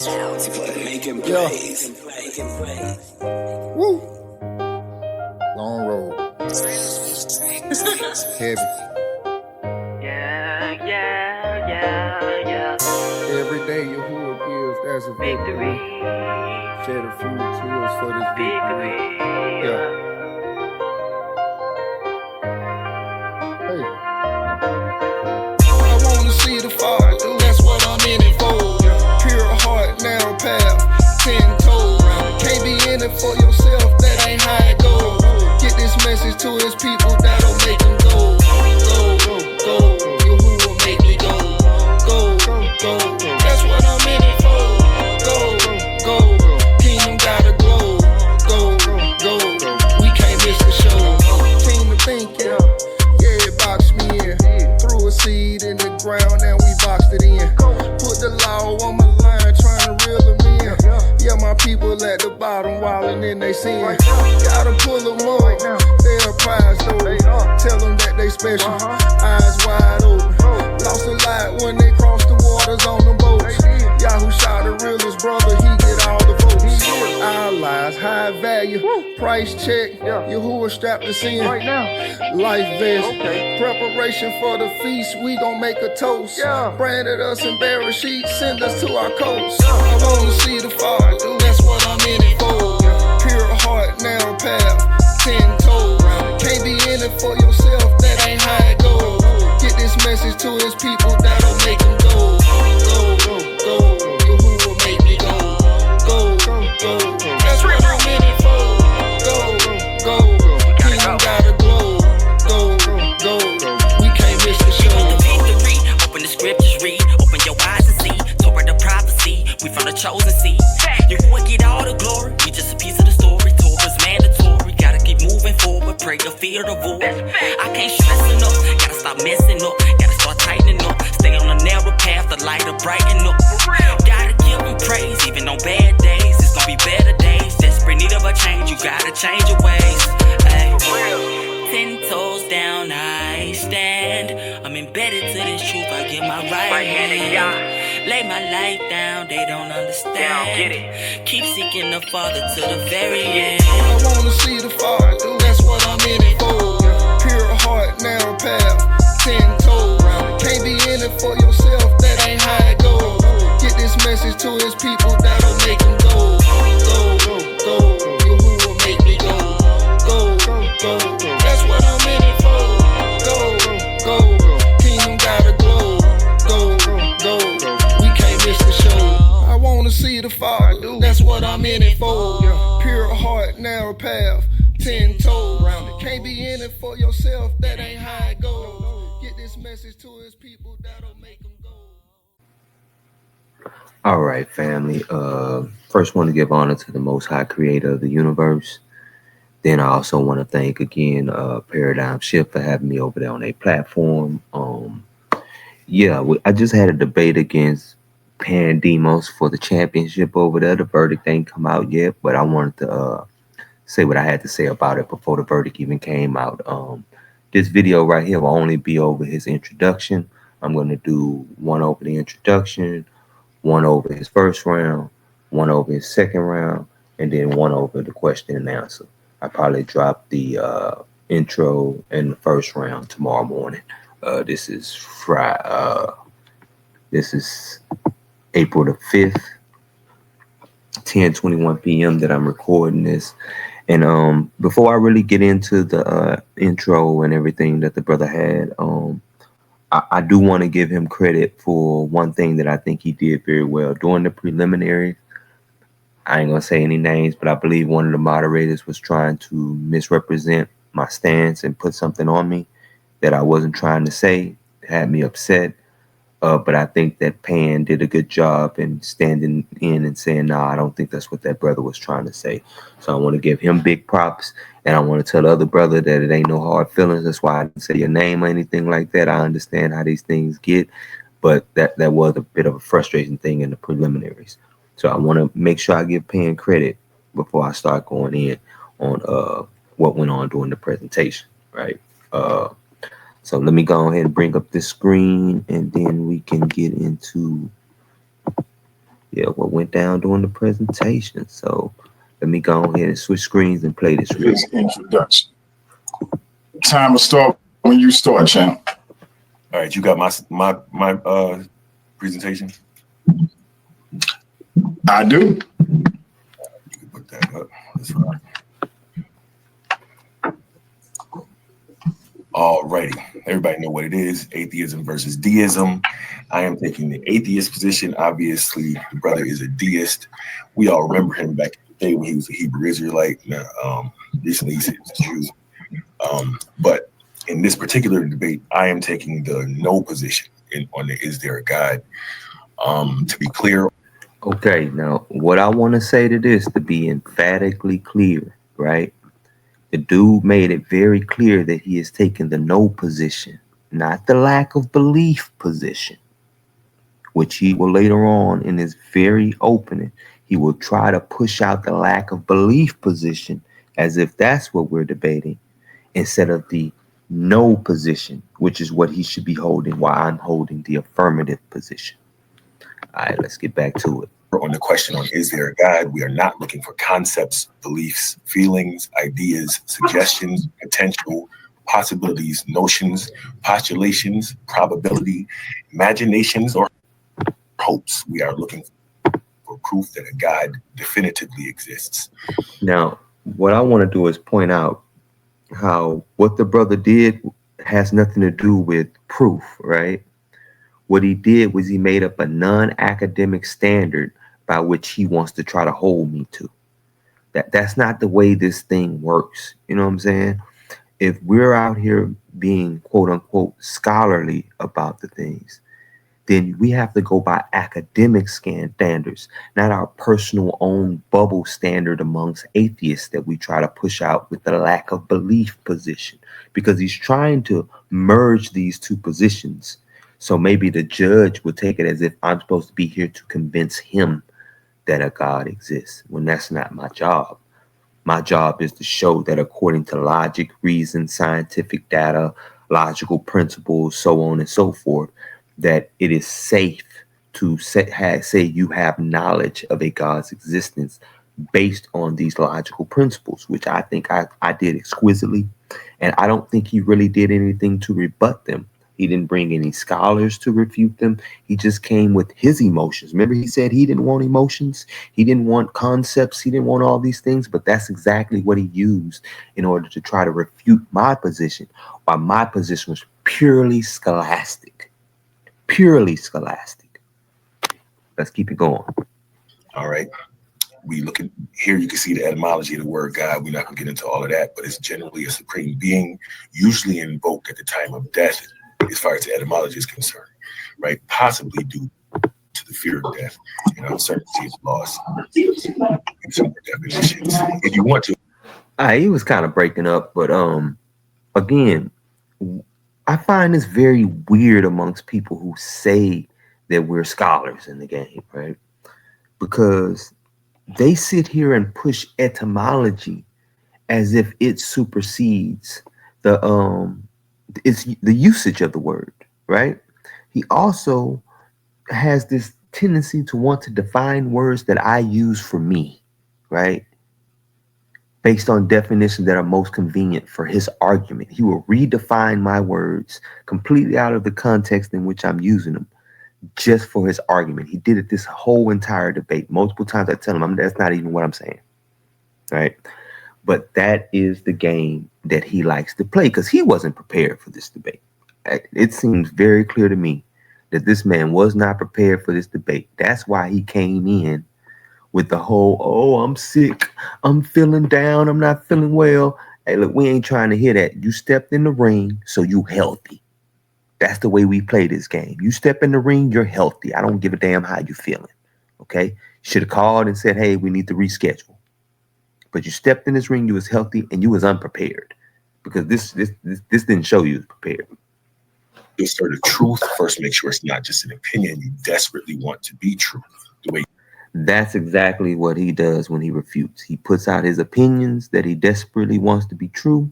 Making plays. Woo. Long road. Heavy. Yeah. Every day your hood gives, that's a victory. Shed a few tears for this victory. Yeah. Hey. I wanna see the fall, that's what I'm in it for. Pure heart, narrow path, 10 toes. Can't be in it for yourself, that ain't how it goes. Get this message to his people, that'll make them go. Go. Your who will make me go. Go. That's what I'm in it for. Go. Kingdom gotta glow. Go. We can't miss the show. Team to think, yeah, it boxed me in. Threw a seed in the ground and we boxed it in. Put the law on my line, trying to reel them in. Yeah, my people at the bottom, wildin' in they sin. Gotta pull them up, they a prize though. Tell them that they special, eyes wide open. Lost a lot when they crossed the waters on the boats. Yahoo shot the realest brother, he get all the votes. Our lives, high value, price check. Yahuwah strapped us in, life vest. Preparation for the feast, we gon' make a toast. Branded us in barrel sheets, send us to our coast. I wanna see the fall, that's what I'm in it for. Pure heart, narrow path, 10 toes. Can't be in it for yourself, that ain't how it goes. Get this message to his people, that'll make them go. Yahuwah make me go. That's what I'm in it for. Go. Kingdom gotta glow. Go. We can't miss the show. The victory, open the scriptures, read. Open your eyes and see. Torah the prophecy, we from the chosen seed. You won't get all the glory, we just a piece of the story. Torah's mandatory, gotta keep moving forward. Pray to fear the void. I can't stress enough, gotta stop messing up. Gotta start tightening up. Stay on the narrow path, the light will brighten up. Gotta give him praise, even on bad days. It's gonna be better days. Desperate need of a change, you gotta change your ways. Ay. 10 toes down, I stand. I'm embedded to this truth, I get my right hand. Lay my life down, they don't understand. Keep seeking the Father to the very end. I wanna see the fall, that's what I'm in it for. Pure heart, narrow path, 10 toes. Can't be in it for yourself, that ain't how it goes. Get this message to his people, that'll make them go. Yahuwah make me go. That's what I'm in it for. Go. Kingdom gotta glow. Go. We can't miss the show. I wanna see the fall, that's what I'm in it for. Pure heart, narrow path, 10 toes. Can't be in it for yourself, that ain't how it goes. Get this message to his people, that'll make them go. All right, family. First, want to give honor to the Most High Creator of the universe. Then I also want to thank again Paradigm Shift for having me over there on their platform. I just had a debate against Pandemos for the championship over there. The verdict ain't come out yet, but I wanted to say what I had to say about it before the verdict even came out. This video right here will only be over his introduction. I'm going to do one over the introduction, one over his first round, one over his second round, and then one over the question and answer. I probably drop the intro and the first round tomorrow morning. This is Friday. This is April the 5th, 10:21 p.m. that I'm recording this. And before I really get into the intro and everything that the brother had, I do want to give him credit for one thing that I think he did very well during the preliminaries. I ain't gonna say any names, but I believe one of the moderators was trying to misrepresent my stance and put something on me that I wasn't trying to say. It had me upset. But I think that Pan did a good job in standing in and saying, nah, I don't think that's what that brother was trying to say. So I want to give him big props. And I want to tell the other brother that it ain't no hard feelings. That's why I didn't say your name or anything like that. I understand how these things get. But that was a bit of a frustrating thing in the preliminaries. So I want to make sure I give Pan credit before I start going in on what went on during the presentation, right? So let me go ahead and bring up this screen, and then we can get into Yeah, what went down during the presentation. So let me go ahead and switch screens and play this real His introduction. Time to start when you start, champ. All right, you got my presentation. I do. You can put that up. That's right. Alrighty, everybody know what it is: atheism versus deism. I am taking the atheist position. Obviously, the brother is a deist. We all remember him back in the day when he was a Hebrew Israelite. Recently, he's a Jew. But in this particular debate, I am taking the no position on the is there a God. To be clear. Okay, now what I want to say to this, to be emphatically clear, right? The dude made it very clear that he is taking the no position, not the lack of belief position, which he will later on in his very opening, he will try to push out the lack of belief position as if that's what we're debating, instead of the no position, which is what he should be holding, while I'm holding the affirmative position. All right, let's get back to it. On the question on is there a God, we are not looking for concepts, beliefs, feelings, ideas, suggestions, potential, possibilities, notions, postulations, probability, imaginations, or hopes. We are looking for proof that a God definitively exists. Now, what I want to do is point out how what the brother did has nothing to do with proof, right? What he did was he made up a non-academic standard by which he wants to try to hold me to. That's not the way this thing works. You know what I'm saying? If we're out here being quote unquote scholarly about the things, then we have to go by academic standards, not our personal own bubble standard amongst atheists that we try to push out with the lack of belief position, because he's trying to merge these two positions. So maybe the judge would take it as if I'm supposed to be here to convince him that a God exists, when that's not my job. My job is to show that according to logic, reason, scientific data, logical principles, so on and so forth, that it is safe to say you have knowledge of a God's existence based on these logical principles, which I think I did exquisitely. And I don't think he really did anything to rebut them. He didn't bring any scholars to refute them. He just came with his emotions. Remember, he said he didn't want emotions. He didn't want concepts. He didn't want all these things. But that's exactly what he used in order to try to refute my position, while my position was purely scholastic. Purely scholastic. Let's keep it going. All right. We look at here, you can see the etymology of the word God. We're not going to get into all of that, but it's generally a supreme being, usually invoked at the time of death, as far as the etymology is concerned, right? Possibly due to the fear of death and uncertainty of loss. And some definitions, if you want to. He was kind of breaking up, but again, I find this very weird amongst people who say that we're scholars in the game, right? Because they sit here and push etymology as if it supersedes it's the usage of the word, right? He also has this tendency to want to define words that I use for me, right? Based on definitions that are most convenient for his argument. He will redefine my words completely out of the context in which I'm using them just for his argument. He did it this whole entire debate. Multiple times I tell him that's not even what I'm saying, right? But that is the game that he likes to play, because he wasn't prepared for this debate. It seems very clear to me that this man was not prepared for this debate. That's why he came in with the whole, oh, I'm sick, I'm feeling down, I'm not feeling well. Hey, look, we ain't trying to hear that. You stepped in the ring, so you healthy. That's the way we play this game. You step in the ring, you're healthy. I don't give a damn how you feeling, okay? Should have called and said, hey, we need to reschedule. But you stepped in this ring, you was healthy, and you was unprepared, because this didn't show you was prepared. To assert the truth, first make sure it's not just an opinion. You desperately want to be true. The way that's exactly what he does when he refutes. He puts out his opinions that he desperately wants to be true,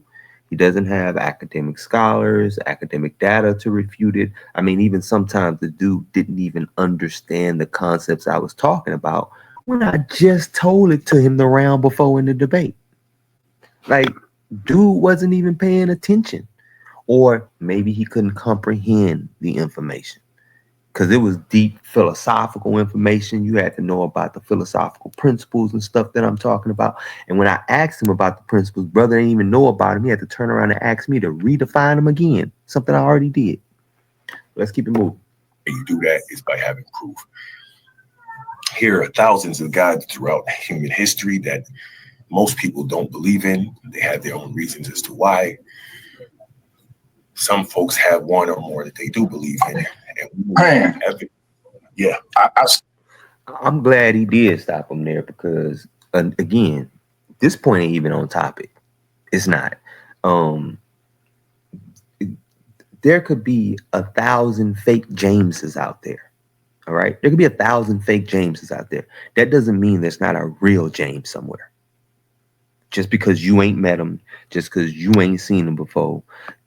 He doesn't have academic scholars, academic data to refute it. I mean, even sometimes the dude didn't even understand the concepts I was talking about when I just told it to him the round before in the debate. Like, dude wasn't even paying attention. Or maybe he couldn't comprehend the information because it was deep philosophical information. You had to know about the philosophical principles and stuff that I'm talking about. And when I asked him about the principles, brother didn't even know about them. He had to turn around and ask me to redefine them again, something I already did. Let's keep it moving. And you do that is by having proof. Here are thousands of gods throughout human history that most people don't believe in. They have their own reasons as to why. Some folks have one or more that they do believe in. Man, yeah. I'm glad he did stop him there because, again, this point ain't even on topic. It's not. There could be 1,000 fake Jameses out there. All right? There could be 1,000 fake Jameses out there. That doesn't mean there's not a real James somewhere. Just because you ain't met him, just because you ain't seen him before,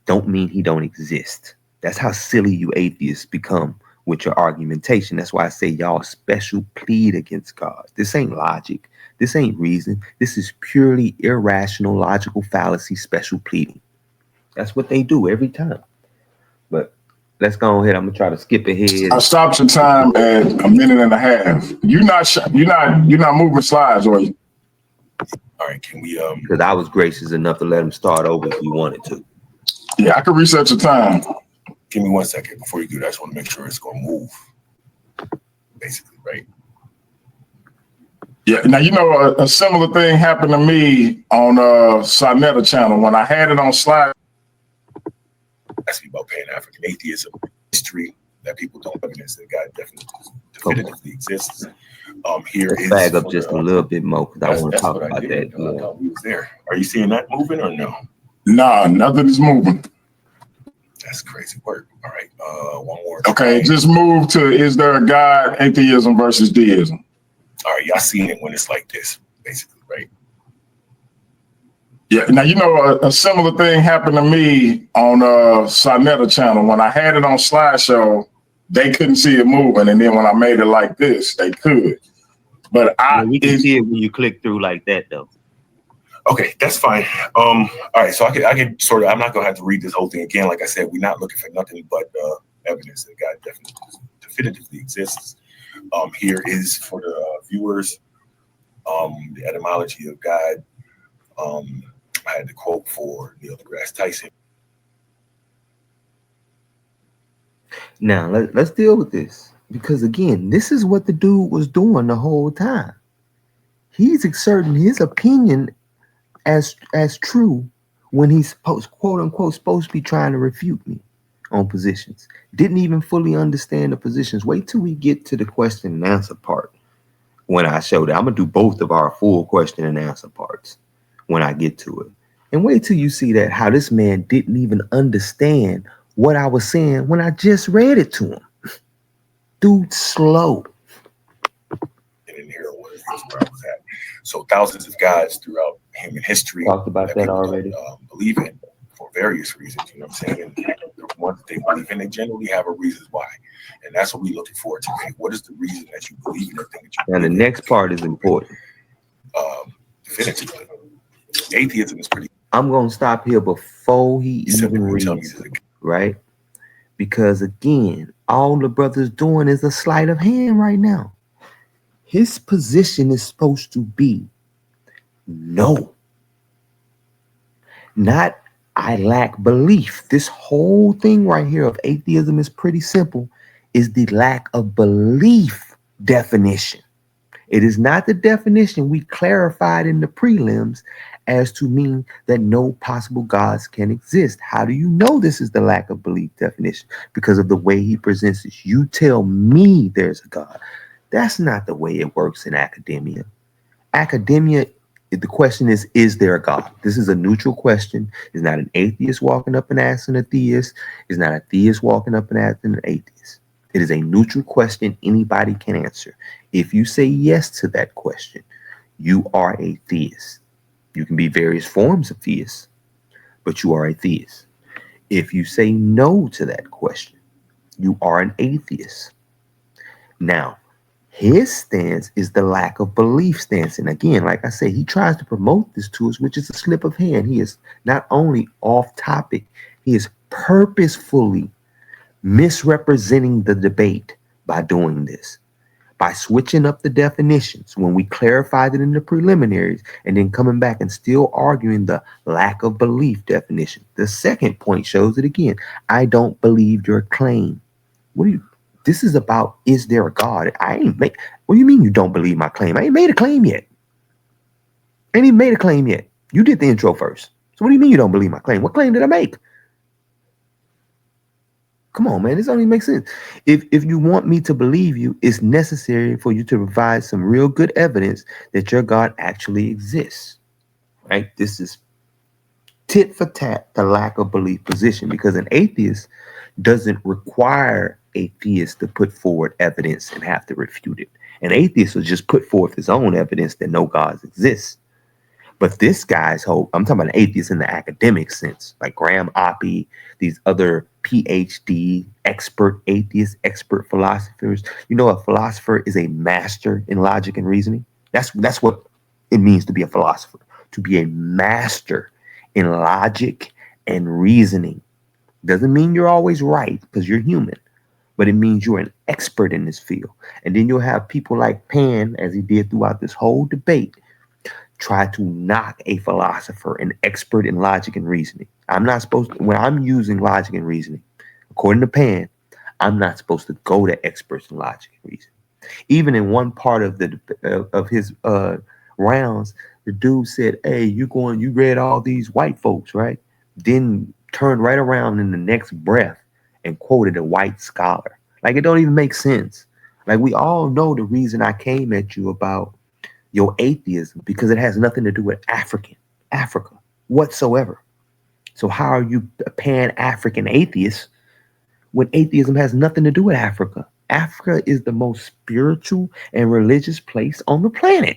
don't mean he don't exist. That's how silly you atheists become with your argumentation. That's why I say y'all special plead against God. This ain't logic. This ain't reason. This is purely irrational, logical fallacy, special pleading. That's what they do every time. But let's go ahead. I'm gonna try to skip ahead. I stopped your time at 1.5 minutes. You're not moving slides, are you? All right, can we because I was gracious enough to let him start over if he wanted to. Yeah, I can reset your time. Give me 1 second before you do that. I just want to make sure it's going to move. Basically, right? Yeah. Now, a similar thing happened to me on Sonetta channel when I had it on slide. That's about Pan-African atheism, history that people don't evidence that God definitively exists. Here is bag up just a little bit more because I want to talk about that. We was there. Are you seeing that moving or no? Nah, nothing is moving. That's crazy work. All right, one more. Okay, just move to is there a God, atheism versus deism? All right, y'all seen it when it's like this, basically, right? Yeah. Now, a similar thing happened to me on Sonetta channel when I had it on slideshow. They couldn't see it moving, and then when I made it like this, they could. But we can see it when you click through like that, though. Okay, that's fine. All right, so I can sort of. I'm not gonna have to read this whole thing again. Like I said, we're not looking for nothing but evidence that God definitively exists. Here is for the viewers the etymology of God. I had the quote for Neil deGrasse Tyson. Now let's deal with this because again, this is what the dude was doing the whole time. He's exerting his opinion as true when he's quote unquote supposed to be trying to refute me on positions. Didn't even fully understand the positions. Wait till we get to the question and answer part. When I show that, I'm gonna do both of our full question and answer parts when I get to it. And wait till you see that how this man didn't even understand what I was saying when I just read it to him. Dude, slow. And in here was where I was at. So thousands of gods throughout human history. Talked about that already. Believe in for various reasons. You know what I'm saying? And the ones that they believe in, they generally have a reason why. And that's what we're looking for today. What is the reason that you believe in the thing that you And the next part is important. Definitively. Atheism is pretty. I'm going to stop here before he even reads, right? Because again, all the brother's doing is a sleight of hand right now. His position is supposed to be no. Not I lack belief. This whole thing right here of atheism is pretty simple. Is the lack of belief definition. It is not the definition we clarified in the prelims as to mean that no possible gods can exist. How do you know this is the lack of belief definition? Because of the way he presents it. You tell me there's a God. That's not the way it works in academia. Academia, the question is there a God? This is a neutral question. It's not an atheist walking up and asking a theist. It's not a theist walking up and asking an atheist. It is a neutral question anybody can answer. If you say yes to that question, you are a theist. You can be various forms of theists, but you are a theist. If you say no to that question, you are an atheist. Now, his stance is the lack of belief stance. And again, like I say, he tries to promote this to us, which is a slip of hand. He is not only off topic, he is purposefully misrepresenting the debate by doing this, by switching up the definitions when we clarified it in the preliminaries and then coming back and still arguing the lack of belief definition. The second point shows it again. I don't believe your claim. This is about, is there a God? What do you mean you don't believe my claim? I ain't made a claim yet. I ain't even made a claim yet. You did the intro first. So what do you mean you don't believe my claim? What claim did I make? Come on, man. This don't even make sense. If you want me to believe you, it's necessary for you to provide some real good evidence that your God actually exists. Right? This is tit for tat the lack of belief position, because an atheist doesn't require a theist to put forward evidence and have to refute it. An atheist will just put forth his own evidence that no gods exist. But this guy's whole, I'm talking about an atheist in the academic sense, like Graham Oppie, these other PhD, expert atheists, expert philosophers. You know, a philosopher is a master in logic and reasoning. That's what it means to be a philosopher, to be a master in logic and reasoning. Doesn't mean you're always right, because you're human, but it means you're an expert in this field. And then you'll have people like Pan, as he did throughout this whole debate, try to knock a philosopher, an expert in logic and reasoning. I'm not supposed to, when I'm using logic and reasoning, according to Pan, I'm not supposed to go to experts in logic and reasoning. Even in one part of his rounds, the dude said, "Hey, you read all these white folks, right?" Then turned right around in the next breath and quoted a white scholar. Like, it don't even make sense. Like, we all know the reason I came at you about your atheism, because it has nothing to do with Africa whatsoever. So how are you a Pan-African atheist when atheism has nothing to do with Africa? Africa is the most spiritual and religious place on the planet.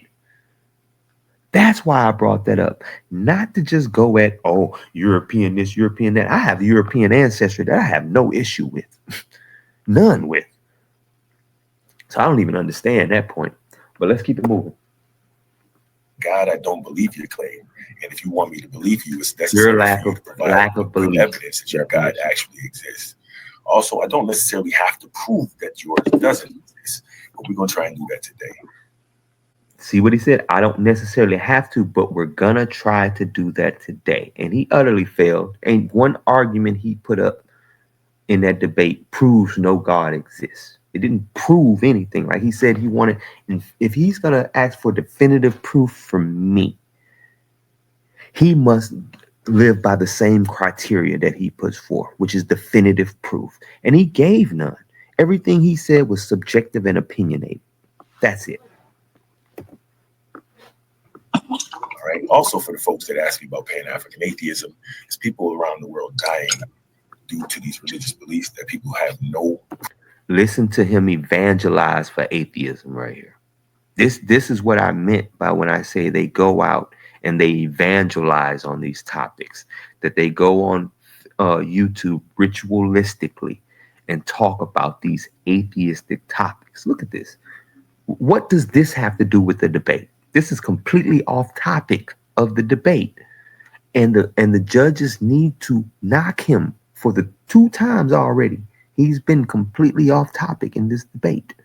That's why I brought that up. Not to just go at, oh, European this, European that. I have European ancestry that I have no issue with. None with. So I don't even understand that point. But let's keep it moving. God, I don't believe your claim. And if you want me to believe you, it's necessary your lack of belief, evidence that your God actually exists. Also, I don't necessarily have to prove that yours doesn't exist, but we're going to try and do that today. See what he said? I don't necessarily have to, but we're going to try to do that today. And he utterly failed. And one argument he put up in that debate proves no God exists. It didn't prove anything. Like he said, he wanted, if he's going to ask for definitive proof from me, he must live by the same criteria that he puts forth, which is definitive proof. And he gave none. Everything he said was subjective and opinionated. That's it. All right. Also, for the folks that ask me about Pan-African atheism, it's people around the world dying due to these religious beliefs that people have no. Listen to him evangelize for atheism right here. This is what I meant by when I say they go out and they evangelize on these topics, that they go on YouTube ritualistically and talk about these atheistic topics. Look at this. What does this have to do with the debate? This is completely off topic of the debate. And the judges need to knock him for the 2 times already. He's been completely off topic in this debate.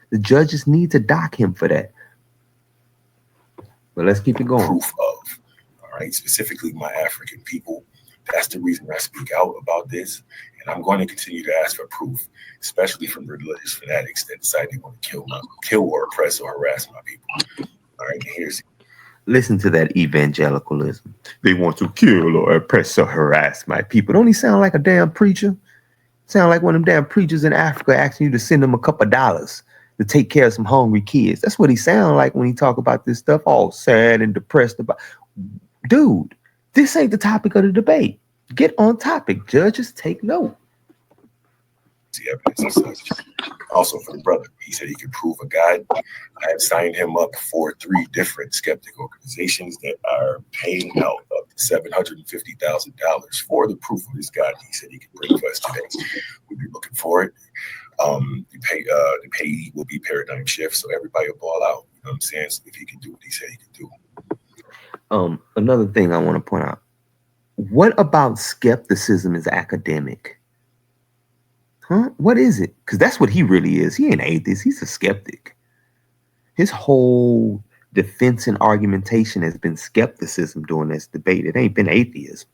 The judges need to dock him for that. But let's keep it going. Proof of, all right, specifically my African people. That's the reason I speak out about this. And I'm going to continue to ask for proof, especially from religious fanatics that decide they want to kill or oppress or harass my people. All right, here's. Listen to that evangelicalism. They want to kill or oppress or harass my people. Don't he sound like a damn preacher? Sound like one of them damn preachers in Africa asking you to send them a couple of dollars to take care of some hungry kids. That's what he sound like when he talk about this stuff, all sad and depressed about. Dude, this ain't the topic of the debate. Get on topic. Judges, take note. Evidence and such. Also for the brother, he said he could prove a God. I have signed him up for 3 different skeptic organizations that are paying out up $750,000 for the proof of his God. He said he can bring for us today. We'll be looking for it. The pay will be paradigm shift, so everybody will ball out. You know what I'm saying? So if he can do what he said he can do. Another thing I want to point out. What about skepticism is academic? Huh? What is it? Because that's what he really is. He ain't an atheist. He's a skeptic. His whole defense and argumentation has been skepticism during this debate. It ain't been atheism.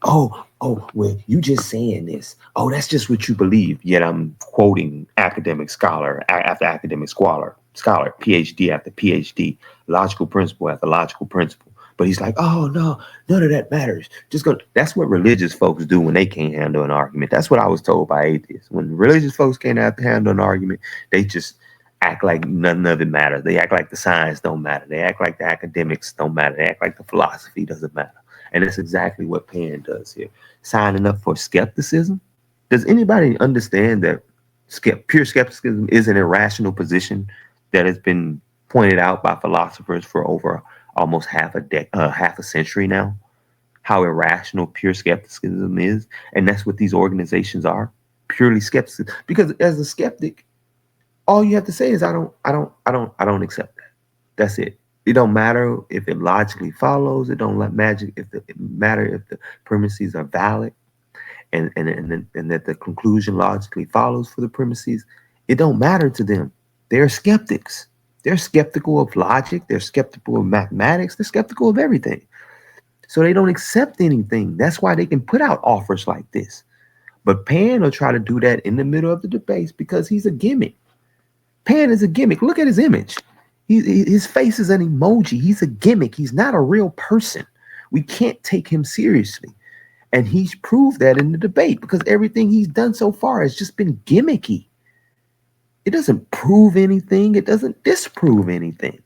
Oh, well, you just saying this. Oh, that's just what you believe. Yet I'm quoting academic scholar after academic scholar, PhD after PhD, logical principle after logical principle. But he's like, oh, no, none of that matters. That's what religious folks do when they can't handle an argument. That's what I was told by atheists. When religious folks can't handle an argument, they just act like none of it matters. They act like the science don't matter. They act like the academics don't matter. They act like the philosophy doesn't matter. And that's exactly what Pan does here. Signing up for skepticism. Does anybody understand that pure skepticism is an irrational position that has been pointed out by philosophers for over almost half a century now? How irrational pure skepticism is. And that's what these organizations are. Purely skepticism. Because as a skeptic, all you have to say is I don't accept that. That's it. It don't matter if it logically follows. It don't matter if the premises are valid, and that the conclusion logically follows for the premises. It don't matter to them. They're skeptics. They're skeptical of logic. They're skeptical of mathematics. They're skeptical of everything. So they don't accept anything. That's why they can put out offers like this. But Pan will try to do that in the middle of the debates because he's a gimmick. Pan is a gimmick. Look at his image. His face is an emoji. He's a gimmick. He's not a real person. We can't take him seriously. And he's proved that in the debate because everything he's done so far has just been gimmicky. It doesn't prove anything. It doesn't disprove anything.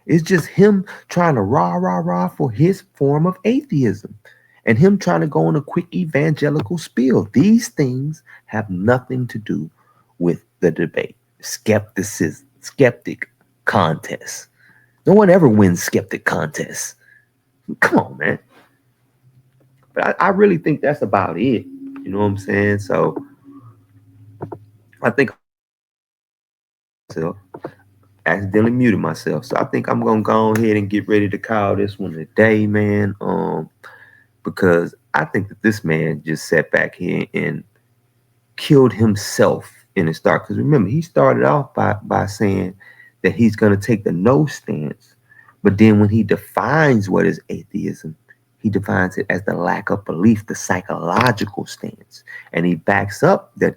It's just him trying to rah for his form of atheism and him trying to go on a quick evangelical spiel. These things have nothing to do with the debate. Skeptic contest. No one ever wins skeptic contests. Come on, man. But I really think that's about it. You know what I'm saying? So I think I accidentally muted myself. So I think I'm gonna go ahead and get ready to call this one a day, man. Because I think that this man just sat back here and killed himself in the start. Because remember, he started off by saying that he's going to take the no stance. But then when he defines what is atheism, he defines it as the lack of belief, the psychological stance. And he backs up that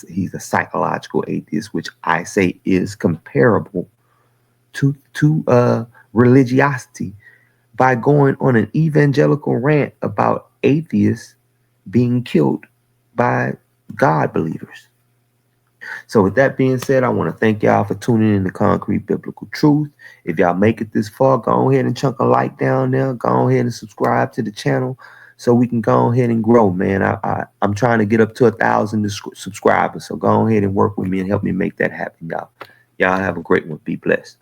he's a psychological atheist, which I say is comparable to religiosity, by going on an evangelical rant about atheists being killed by God believers. So with that being said, I want to thank y'all for tuning in to Concrete Biblical Truth. If y'all make it this far, go ahead and chunk a like down there. Go ahead and subscribe to the channel so we can go ahead and grow, man. I'm trying to get up to 1,000 subscribers. So go ahead and work with me and help me make that happen, y'all. Y'all have a great one. Be blessed.